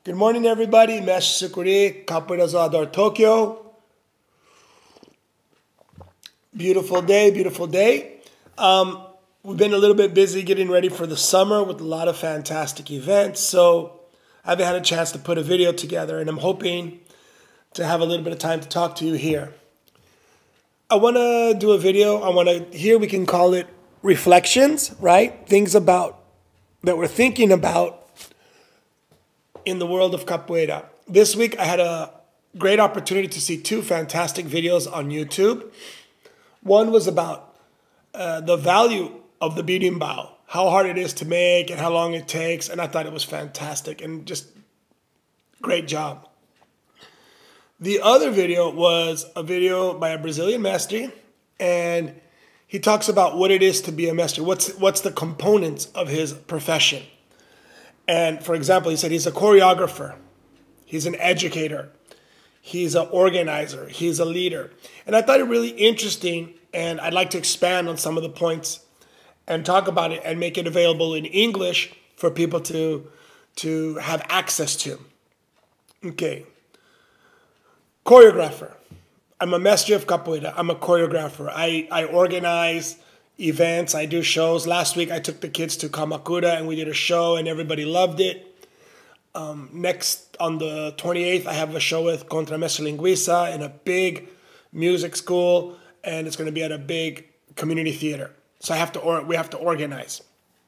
Good morning, everybody. Mestre Capoeira Tokyo. Beautiful day, beautiful day. We've been a little bit busy getting ready for the summer with a lot of fantastic events, so I haven't had a chance to put a video together, and I'm hoping to have a little bit of time to talk to you here. I want to do a video. Here we can call it reflections, right? Things about that we're thinking about in the world of capoeira. This week I had a great opportunity to see two fantastic videos on YouTube. One was about the value of the berimbau, how hard it is to make and how long it takes, and I thought it was fantastic and just great job. The other video was a video by a Brazilian Mestre, and he talks about what it is to be a Mestre, what's the components of his profession. And for example, he said he's a choreographer, he's an educator, he's an organizer, he's a leader. And I thought it really interesting, and I'd like to expand on some of the points and talk about it and make it available in English for people to have access to. Okay. Choreographer. I'm a Mestre of Capoeira. I'm a choreographer. I organize events. I do shows. Last week I took the kids to Kamakura and we did a show and everybody loved it. Next on the 28th I have a show with Contra Mestre Linguiça in a big music school, and it's going to be at a big community theater. So we have to organize.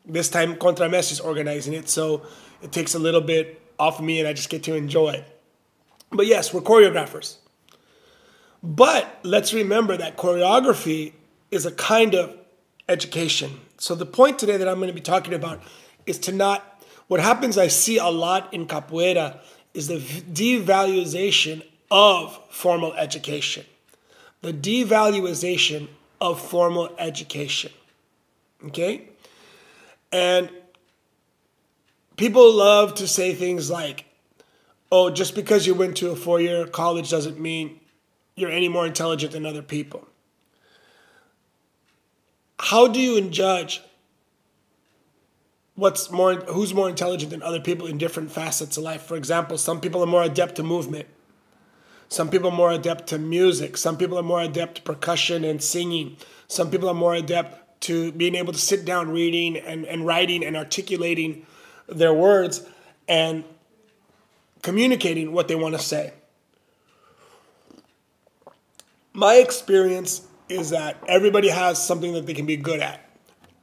This time Contra Mestre is organizing it, so it takes a little bit off of me and I just get to enjoy it. But yes, we're choreographers. But let's remember that choreography is a kind of education. So the point today that I'm going to be talking about is to not, what happens I see a lot in capoeira is the devaluation of formal education. The devaluation of formal education. Okay? And people love to say things like, oh, just because you went to a four-year college doesn't mean you're any more intelligent than other people. How do you judge who's more intelligent than other people in different facets of life? For example, some people are more adept to movement. Some people are more adept to music. Some people are more adept to percussion and singing. Some people are more adept to being able to sit down reading and writing and articulating their words and communicating what they want to say. My experience is that everybody has something that they can be good at.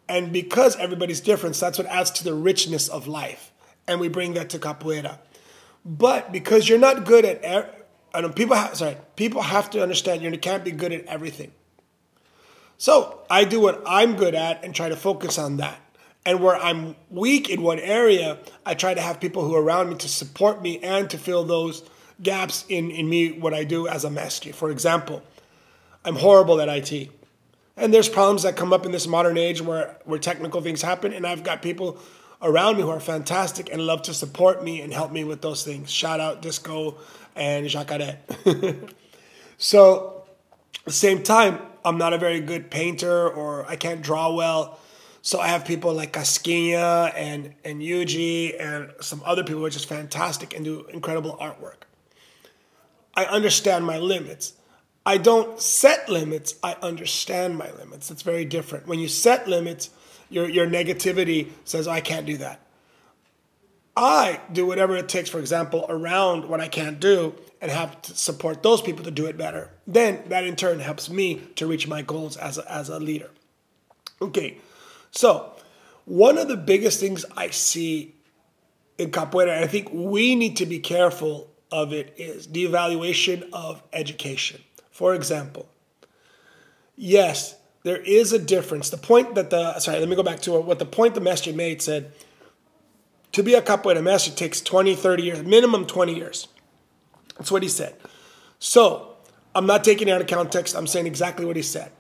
And because everybody's different, so that's what adds to the richness of life. And we bring that to capoeira. But because you're not good at people have to understand you can't be good at everything. So I do what I'm good at and try to focus on that. And where I'm weak in one area, I try to have people who are around me to support me and to fill those gaps in me, what I do as a Mestre. For example, I'm horrible at IT. And there's problems that come up in this modern age where technical things happen, and I've got people around me who are fantastic and love to support me and help me with those things. Shout out Disco and Jacare. So at the same time, I'm not a very good painter, or I can't draw well. So I have people like Casquinha and Yuji and some other people who are just fantastic and do incredible artwork. I understand my limits. I don't set limits, I understand my limits. It's very different. When you set limits, your negativity says, oh, I can't do that. I do whatever it takes, for example, around what I can't do and have to support those people to do it better. Then that in turn helps me to reach my goals as a leader. Okay, so one of the biggest things I see in capoeira, and I think we need to be careful of it, is devaluation of education. For example, yes, there is a difference. The point that let me go back to what the point the Mestre made said, to be a capoeira Mestre takes 20, 30 years, minimum 20 years. That's what he said. So I'm not taking it out of context. I'm saying exactly what he said.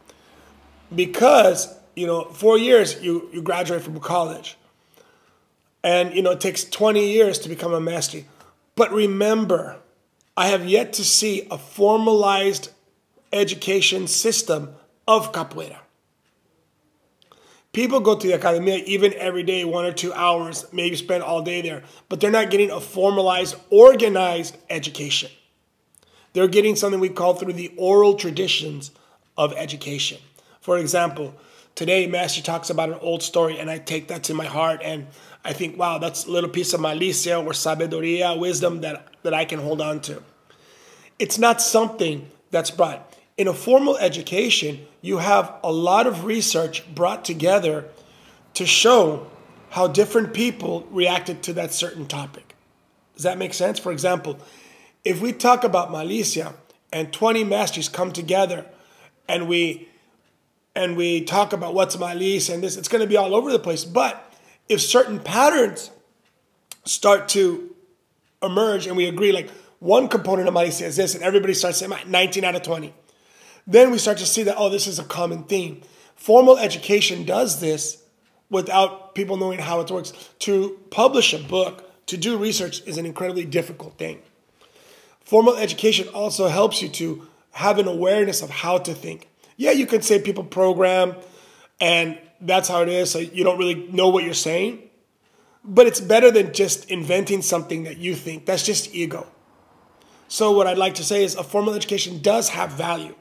Because, 4 years you graduate from college. And, it takes 20 years to become a Mestre. But remember, I have yet to see a formalized education system of capoeira. People go to the academia even every day, 1 or 2 hours, maybe spend all day there, but they're not getting a formalized, organized education. They're getting something we call through the oral traditions of education. For example, today Master talks about an old story, and I take that to my heart, and I think, wow, that's a little piece of malicia or sabiduría, wisdom that I can hold on to. It's not something that's brought. In a formal education, you have a lot of research brought together to show how different people reacted to that certain topic. Does that make sense? For example, if we talk about malicia and 20 masters come together and we talk about what's malicia and this, it's going to be all over the place. But if certain patterns start to emerge and we agree, like one component of malicia is this, and everybody starts saying 19 out of 20. Then we start to see that, oh, this is a common theme. Formal education does this without people knowing how it works. To publish a book, to do research is an incredibly difficult thing. Formal education also helps you to have an awareness of how to think. Yeah, you can say people program and that's how it is, so you don't really know what you're saying. But it's better than just inventing something that you think. That's just ego. So what I'd like to say is a formal education does have value.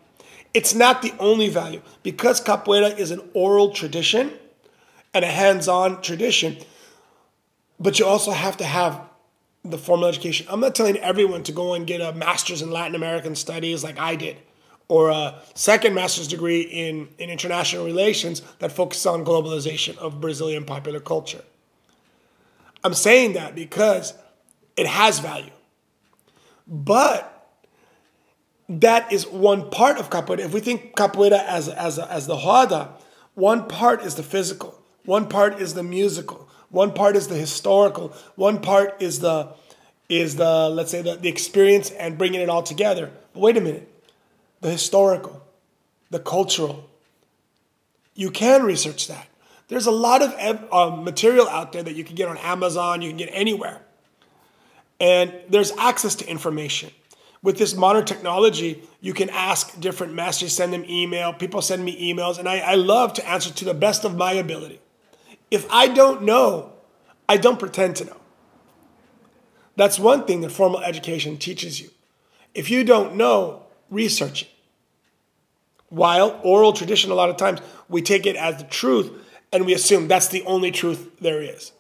It's not the only value. Because capoeira is an oral tradition and a hands-on tradition, but you also have to have the formal education. I'm not telling everyone to go and get a master's in Latin American studies like I did, or a second master's degree in international relations that focuses on globalization of Brazilian popular culture. I'm saying that because it has value. But that is one part of capoeira. If we think capoeira as the roda, one part is the physical, one part is the musical, one part is the historical, one part is the let's say the experience and bringing it all together. But wait a minute, the historical, the cultural, you can research that. There's a lot of material out there that you can get on Amazon, you can get anywhere, and there's access to information. With this modern technology, you can ask different masters, send them email. People send me emails, and I love to answer to the best of my ability. If I don't know, I don't pretend to know. That's one thing that formal education teaches you. If you don't know, research it. While oral tradition, a lot of times, we take it as the truth, and we assume that's the only truth there is.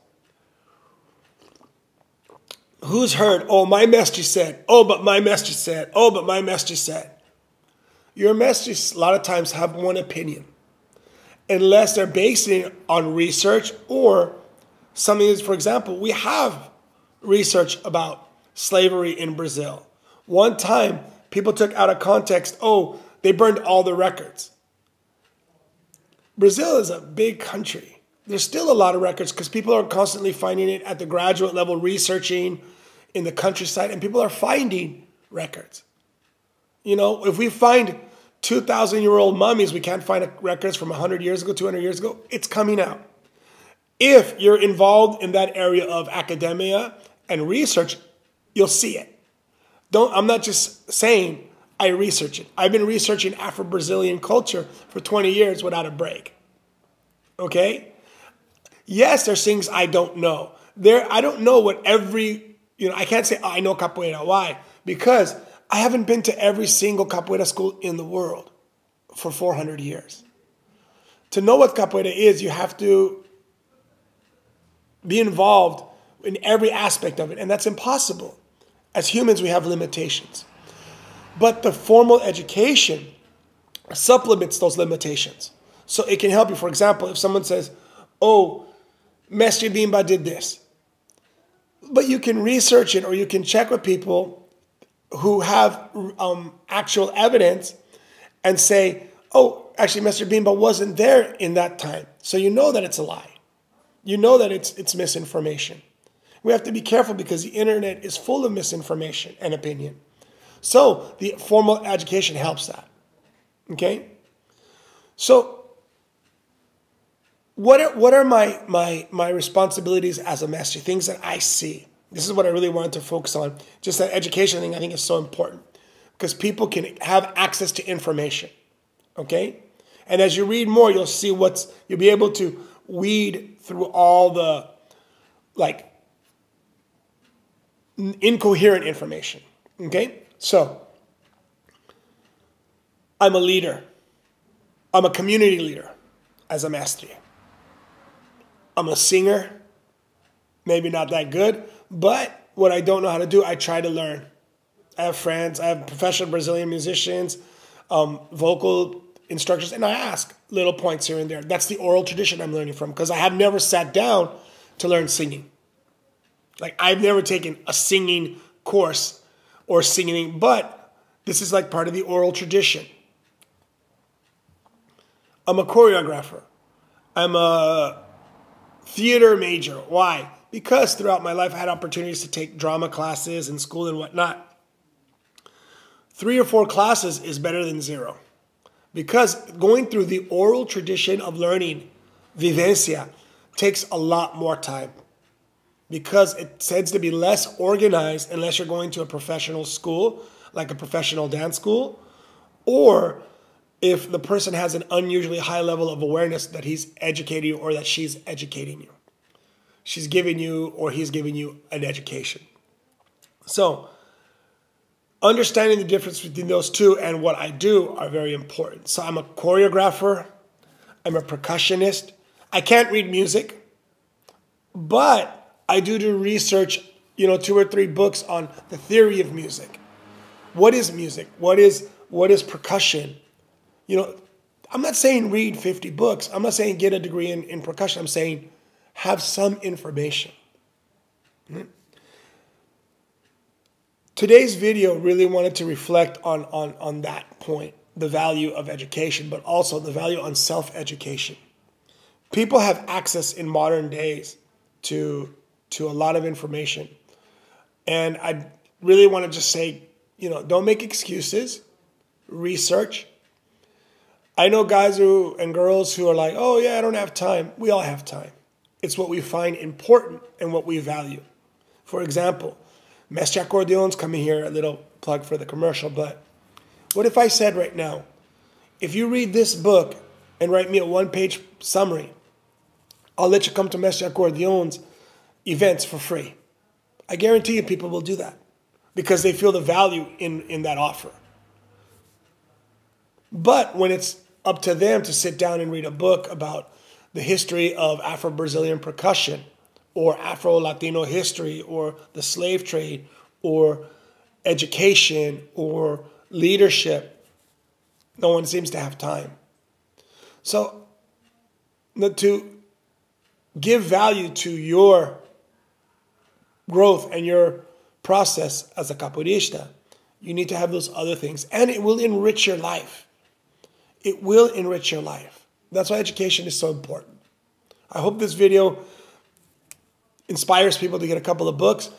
Who's heard, oh, my Mestre said, oh, but my Mestre said, oh, but my Mestre said. Your Mestres a lot of times have one opinion, unless they're basing it on research or something is, for example, we have research about slavery in Brazil. One time, people took out of context, oh, they burned all the records. Brazil is a big country. There's still a lot of records because people are constantly finding it at the graduate level, researching in the countryside, and people are finding records. You know, if we find 2,000-year-old mummies, we can't find records from 100 years ago, 200 years ago. It's coming out. If you're involved in that area of academia and research, you'll see it. I'm not just saying I research it. I've been researching Afro-Brazilian culture for 20 years without a break. Okay? Yes, there's things I don't know. I don't know what every, I can't say, oh, I know capoeira. Why? Because I haven't been to every single capoeira school in the world for 400 years. To know what capoeira is, you have to be involved in every aspect of it, and that's impossible. As humans, we have limitations. But the formal education supplements those limitations. So it can help you. For example, if someone says, oh, Mestre Bimba did this. But you can research it, or you can check with people who have actual evidence and say, oh, actually, Mestre Bimba wasn't there in that time. So you know that it's a lie. You know that it's misinformation. We have to be careful because the internet is full of misinformation and opinion. So the formal education helps that. Okay? So what are my responsibilities as a master? Things that I see. This is what I really wanted to focus on. Just that education thing I think is so important because people can have access to information. Okay? And as you read more, you'll see you'll be able to weed through all the like incoherent information. Okay? So I'm a leader. I'm a community leader as a Mestre. I'm a singer. Maybe not that good, but what I don't know how to do, I try to learn. I have friends, I have professional Brazilian musicians, vocal instructors, and I ask little points here and there. That's the oral tradition I'm learning from, because I have never sat down to learn singing. Like, I've never taken a singing course or singing, but this is like part of the oral tradition. I'm a choreographer. I'm a theater major. Why? Because throughout my life I had opportunities to take drama classes in school and whatnot. 3 or 4 classes is better than 0. Because going through the oral tradition of learning, vivencia, takes a lot more time. Because it tends to be less organized unless you're going to a professional school, like a professional dance school, or if the person has an unusually high level of awareness that he's educating you or that she's educating you. She's giving you or he's giving you an education. So, understanding the difference between those two and what I do are very important. So I'm a choreographer. I'm a percussionist. I can't read music, but I do research, 2 or 3 books on the theory of music. What is music? What is percussion? I'm not saying read 50 books. I'm not saying get a degree in percussion. I'm saying have some information. Today's video really wanted to reflect on that point, the value of education, but also the value on self-education. People have access in modern days to a lot of information. And I really want to just say, don't make excuses, research. I know guys and girls who are like, oh yeah, I don't have time. We all have time. It's what we find important and what we value. For example, Mestre Accordeon's coming here, a little plug for the commercial, but what if I said right now, if you read this book and write me a 1-page summary, I'll let you come to Mestre Accordeon's events for free. I guarantee you people will do that because they feel the value in that offer. But when it's up to them to sit down and read a book about the history of Afro-Brazilian percussion or Afro-Latino history or the slave trade or education or leadership, no one seems to have time. So to give value to your growth and your process as a capoeirista, you need to have those other things, and it will enrich your life. It will enrich your life. That's why education is so important. I hope this video inspires people to get a couple of books.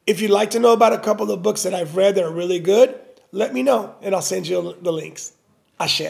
If you'd like to know about a couple of books that I've read that are really good, let me know, and I'll send you the links. Ashe.